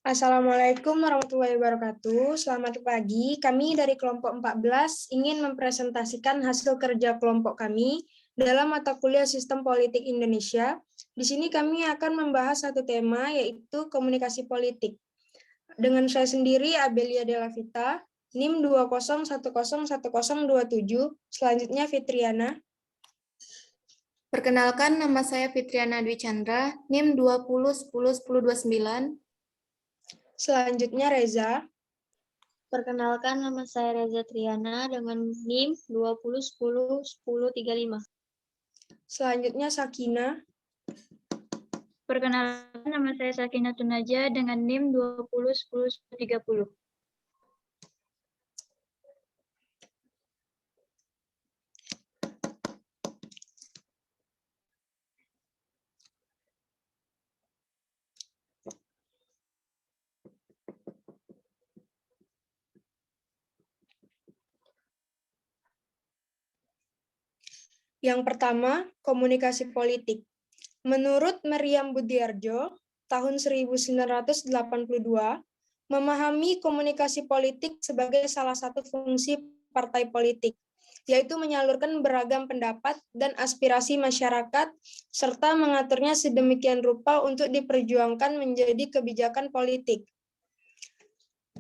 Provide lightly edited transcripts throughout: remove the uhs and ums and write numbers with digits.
Assalamualaikum warahmatullahi wabarakatuh. Selamat pagi. Kami dari kelompok 14 ingin mempresentasikan hasil kerja kelompok kami dalam mata kuliah Sistem Politik Indonesia. Di sini kami akan membahas satu tema, yaitu komunikasi politik. Dengan saya sendiri, Abelia Della Vita, NIM 20101027. Selanjutnya Fitriana. Perkenalkan, nama saya Fitriana Dwi Chandra, NIM 20101029. Selanjutnya Reza. Perkenalkan, nama saya Reza Triana dengan NIM 20101035. Selanjutnya Sakina. Perkenalkan, nama saya Sakina Tunaja dengan NIM 20101030. Yang pertama, komunikasi politik. Menurut Meriam Budiarjo, tahun 1982, memahami komunikasi politik sebagai salah satu fungsi partai politik, yaitu menyalurkan beragam pendapat dan aspirasi masyarakat, serta mengaturnya sedemikian rupa untuk diperjuangkan menjadi kebijakan politik.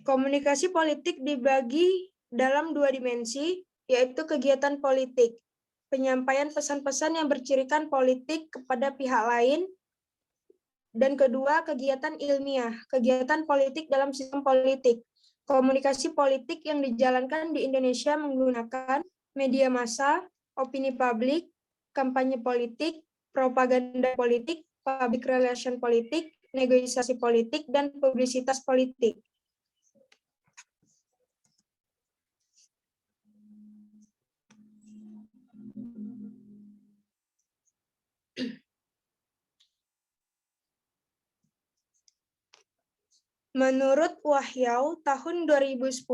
Komunikasi politik dibagi dalam dua dimensi, yaitu kegiatan politik, penyampaian pesan-pesan yang bercirikan politik kepada pihak lain, dan kedua, kegiatan ilmiah, kegiatan politik dalam sistem politik. Komunikasi politik yang dijalankan di Indonesia menggunakan media massa, opini publik, kampanye politik, propaganda politik, public relation politik, negosiasi politik, dan publisitas politik. Menurut Wahyau tahun 2010,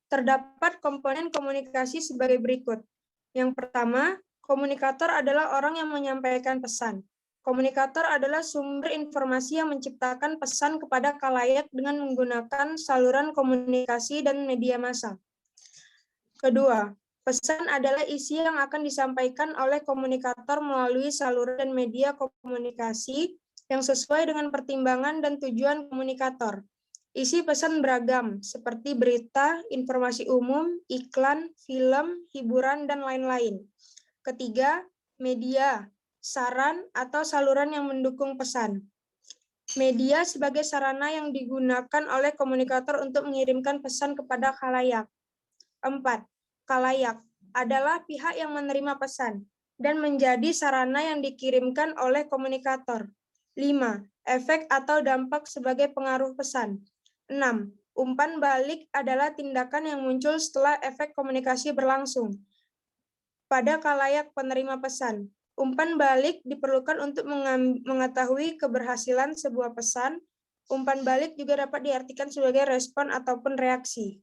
terdapat komponen komunikasi sebagai berikut. Yang pertama, komunikator adalah orang yang menyampaikan pesan. Komunikator adalah sumber informasi yang menciptakan pesan kepada khalayak dengan menggunakan saluran komunikasi dan media massa. Kedua, pesan adalah isi yang akan disampaikan oleh komunikator melalui saluran dan media komunikasi yang sesuai dengan pertimbangan dan tujuan komunikator. Isi pesan beragam, seperti berita, informasi umum, iklan, film, hiburan, dan lain-lain. Ketiga, media, saran atau saluran yang mendukung pesan. Media sebagai sarana yang digunakan oleh komunikator untuk mengirimkan pesan kepada khalayak. 4. Khalayak adalah pihak yang menerima pesan dan menjadi sarana yang dikirimkan oleh komunikator. 5. Efek atau dampak sebagai pengaruh pesan. 6. Umpan balik adalah tindakan yang muncul setelah efek komunikasi berlangsung. Pada khalayak penerima pesan, umpan balik diperlukan untuk mengetahui keberhasilan sebuah pesan. Umpan balik juga dapat diartikan sebagai respon ataupun reaksi.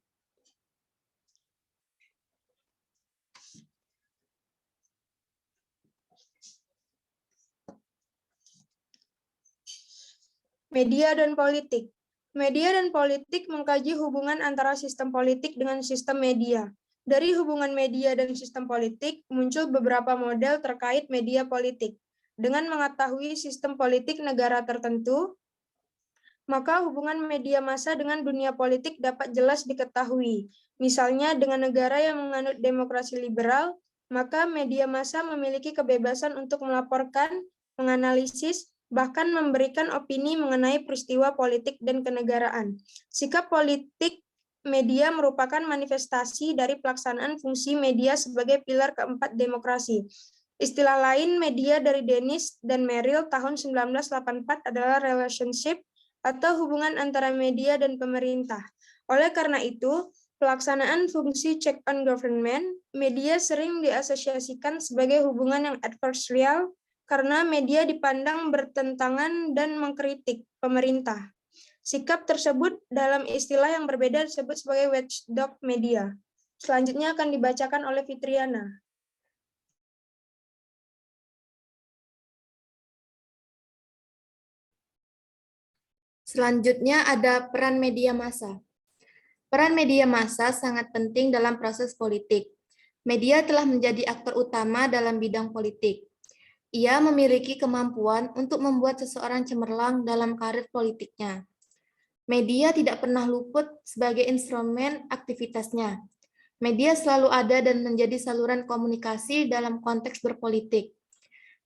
Media dan politik. Media dan politik mengkaji hubungan antara sistem politik dengan sistem media. Dari hubungan media dan sistem politik, muncul beberapa model terkait media politik. Dengan mengetahui sistem politik negara tertentu, maka hubungan media massa dengan dunia politik dapat jelas diketahui. Misalnya dengan negara yang menganut demokrasi liberal, maka media massa memiliki kebebasan untuk melaporkan, menganalisis, bahkan memberikan opini mengenai peristiwa politik dan kenegaraan. Sikap politik media merupakan manifestasi dari pelaksanaan fungsi media sebagai pilar keempat demokrasi. Istilah lain media dari Dennis dan Merrill tahun 1984 adalah relationship atau hubungan antara media dan pemerintah. Oleh karena itu, pelaksanaan fungsi check on government, media sering diasosiasikan sebagai hubungan yang adversarial karena media dipandang bertentangan dan mengkritik pemerintah. Sikap tersebut dalam istilah yang berbeda disebut sebagai watchdog media. Selanjutnya akan dibacakan oleh Fitriana. Selanjutnya ada peran media massa. Peran media massa sangat penting dalam proses politik. Media telah menjadi aktor utama dalam bidang politik. Ia memiliki kemampuan untuk membuat seseorang cemerlang dalam karir politiknya. Media tidak pernah luput sebagai instrumen aktivitasnya. Media selalu ada dan menjadi saluran komunikasi dalam konteks berpolitik.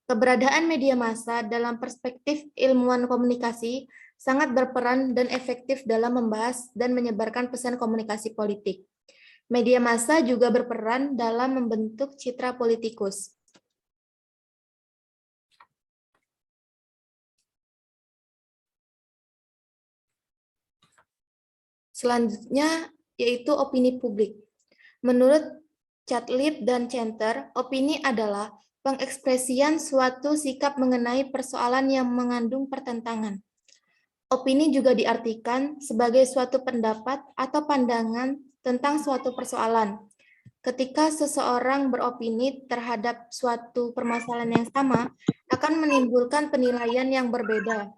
Keberadaan media massa dalam perspektif ilmuwan komunikasi sangat berperan dan efektif dalam membahas dan menyebarkan pesan komunikasi politik. Media massa juga berperan dalam membentuk citra politikus. Selanjutnya yaitu opini publik. Menurut Chadwick dan Center, opini adalah pengekspresian suatu sikap mengenai persoalan yang mengandung pertentangan. Opini juga diartikan sebagai suatu pendapat atau pandangan tentang suatu persoalan. Ketika seseorang beropini terhadap suatu permasalahan yang sama, akan menimbulkan penilaian yang berbeda.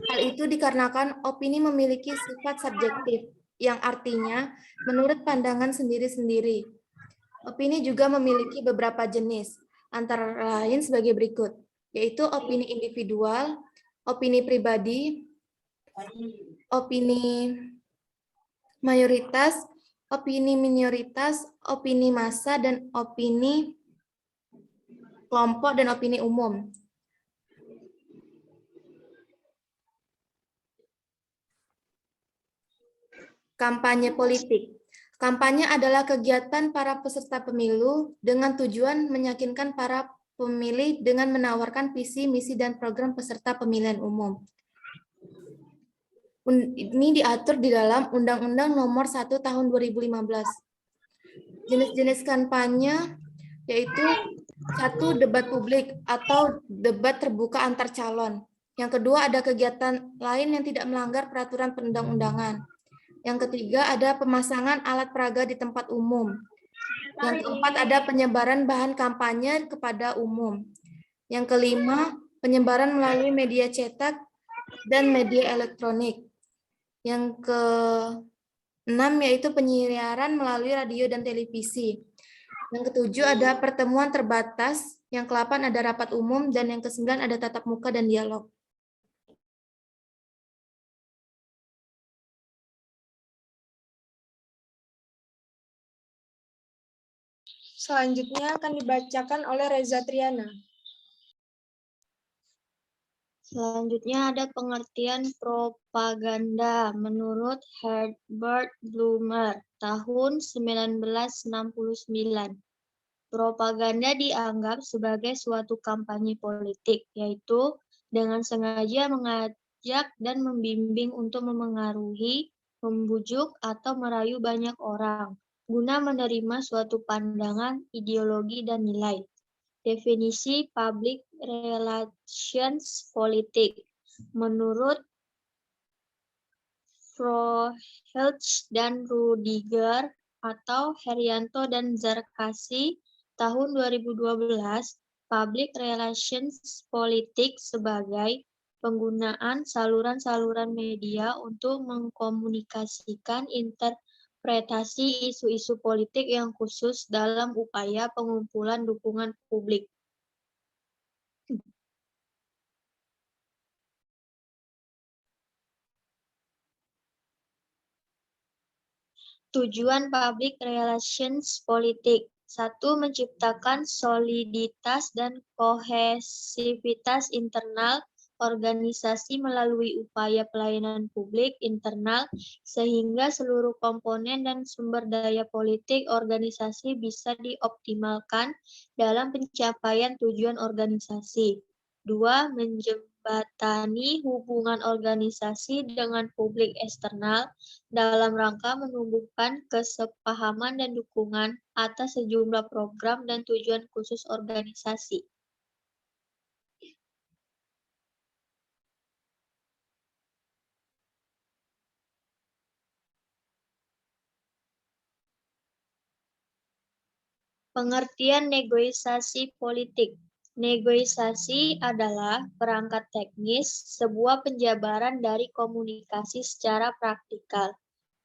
Hal itu dikarenakan opini memiliki sifat subjektif, yang artinya menurut pandangan sendiri-sendiri. Opini juga memiliki beberapa jenis, antara lain sebagai berikut, yaitu opini individual, opini pribadi, opini mayoritas, opini minoritas, opini massa, dan opini kelompok, dan opini umum. Kampanye politik. Kampanye adalah kegiatan para peserta pemilu dengan tujuan meyakinkan para pemilih dengan menawarkan visi, misi, dan program peserta pemilihan umum. Ini diatur di dalam Undang-Undang Nomor 1 Tahun 2015. Jenis-jenis kampanye yaitu 1. Debat publik atau debat terbuka antar calon. Yang kedua, ada kegiatan lain yang tidak melanggar peraturan perundang-undangan. Yang ketiga, ada pemasangan alat peraga di tempat umum. Yang keempat, ada penyebaran bahan kampanye kepada umum. Yang kelima, penyebaran melalui media cetak dan media elektronik. Yang keenam, yaitu penyiaran melalui radio dan televisi. Yang ketujuh, ada pertemuan terbatas. Yang ke-8 ada rapat umum. Dan yang ke-9 ada tatap muka dan dialog. Selanjutnya akan dibacakan oleh Reza Triana. Selanjutnya ada pengertian propaganda menurut Herbert Blumer tahun 1969. Propaganda dianggap sebagai suatu kampanye politik, yaitu dengan sengaja mengajak dan membimbing untuk memengaruhi, membujuk, atau merayu banyak orang guna menerima suatu pandangan, ideologi, dan nilai. Definisi public relations politik menurut Frohltz dan Rudiger atau Herianto dan Zarkasi tahun 2012, public relations politik sebagai penggunaan saluran-saluran media untuk mengkomunikasikan interpretasi isu-isu politik yang khusus dalam upaya pengumpulan dukungan publik. Tujuan public relations politik. 1. Menciptakan soliditas dan kohesivitas internal organisasi melalui upaya pelayanan publik internal sehingga seluruh komponen dan sumber daya politik organisasi bisa dioptimalkan dalam pencapaian tujuan organisasi. 2. Menjembatani hubungan organisasi dengan publik eksternal dalam rangka menumbuhkan kesepahaman dan dukungan atas sejumlah program dan tujuan khusus organisasi. Pengertian negosiasi politik. Negosiasi adalah perangkat teknis sebuah penjabaran dari komunikasi secara praktikal.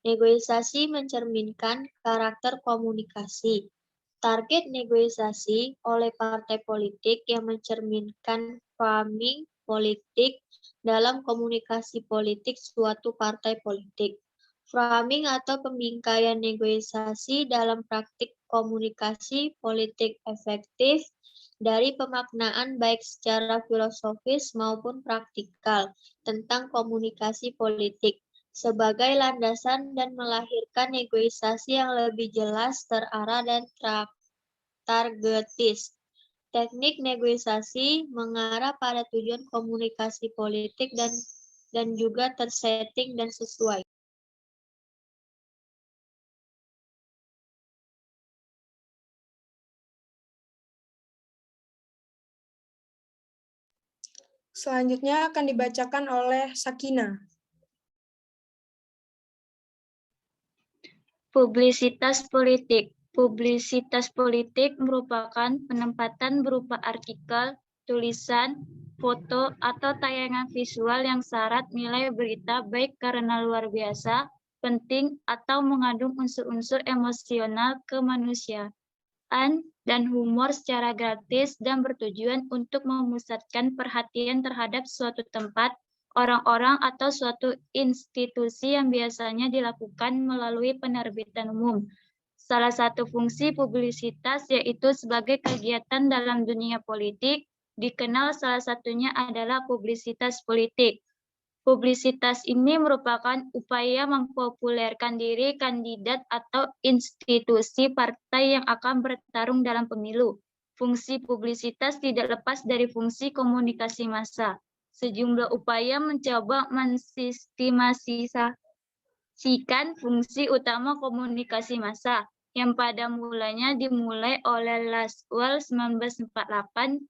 Negosiasi mencerminkan karakter komunikasi. Target negosiasi oleh partai politik yang mencerminkan framing politik dalam komunikasi politik suatu partai politik. Framing atau pembingkaian negosiasi dalam praktik komunikasi politik efektif dari pemaknaan baik secara filosofis maupun praktikal tentang komunikasi politik sebagai landasan dan melahirkan negosiasi yang lebih jelas, terarah, dan targetis. Teknik negosiasi mengarah pada tujuan komunikasi politik dan juga tersetting dan sesuai. Selanjutnya akan dibacakan oleh Sakina. Publisitas politik. Publisitas politik merupakan penempatan berupa artikel, tulisan, foto, atau tayangan visual yang syarat nilai berita baik karena luar biasa, penting, atau mengandung unsur-unsur emosional kemanusiaan dan humor secara gratis dan bertujuan untuk memusatkan perhatian terhadap suatu tempat, orang-orang, atau suatu institusi yang biasanya dilakukan melalui penerbitan umum. Salah satu fungsi publisitas yaitu sebagai kegiatan dalam dunia politik, dikenal salah satunya adalah publisitas politik. Publisitas ini merupakan upaya mempopulerkan diri kandidat atau institusi partai yang akan bertarung dalam pemilu. Fungsi publisitas tidak lepas dari fungsi komunikasi massa. Sejumlah upaya mencoba mensistemasikan fungsi utama komunikasi massa, yang pada mulanya dimulai oleh Laswell 1948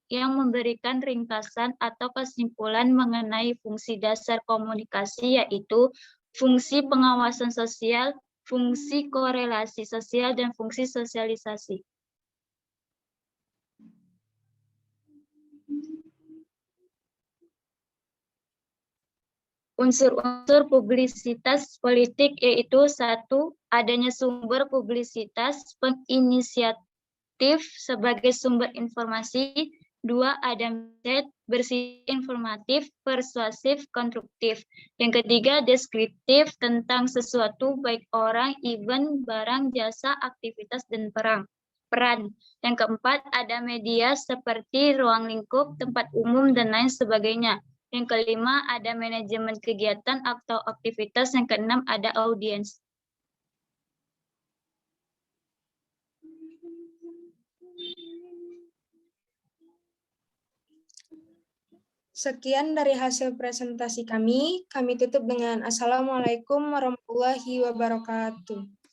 yang memberikan ringkasan atau kesimpulan mengenai fungsi dasar komunikasi, yaitu fungsi pengawasan sosial, fungsi korelasi sosial, dan fungsi sosialisasi. Unsur-unsur publisitas politik yaitu: 1. Adanya sumber publisitas penginisiatif sebagai sumber informasi. 2. Ada message bersih, informatif, persuasif, konstruktif. Yang ketiga, deskriptif tentang sesuatu baik orang, event, barang, jasa, aktivitas, dan peran. Yang keempat, ada media seperti ruang lingkup, tempat umum, dan lain sebagainya. Yang kelima, ada manajemen kegiatan atau aktivitas. Yang keenam, ada audiens. Sekian dari hasil presentasi kami. Kami tutup dengan Assalamualaikum warahmatullahi wabarakatuh.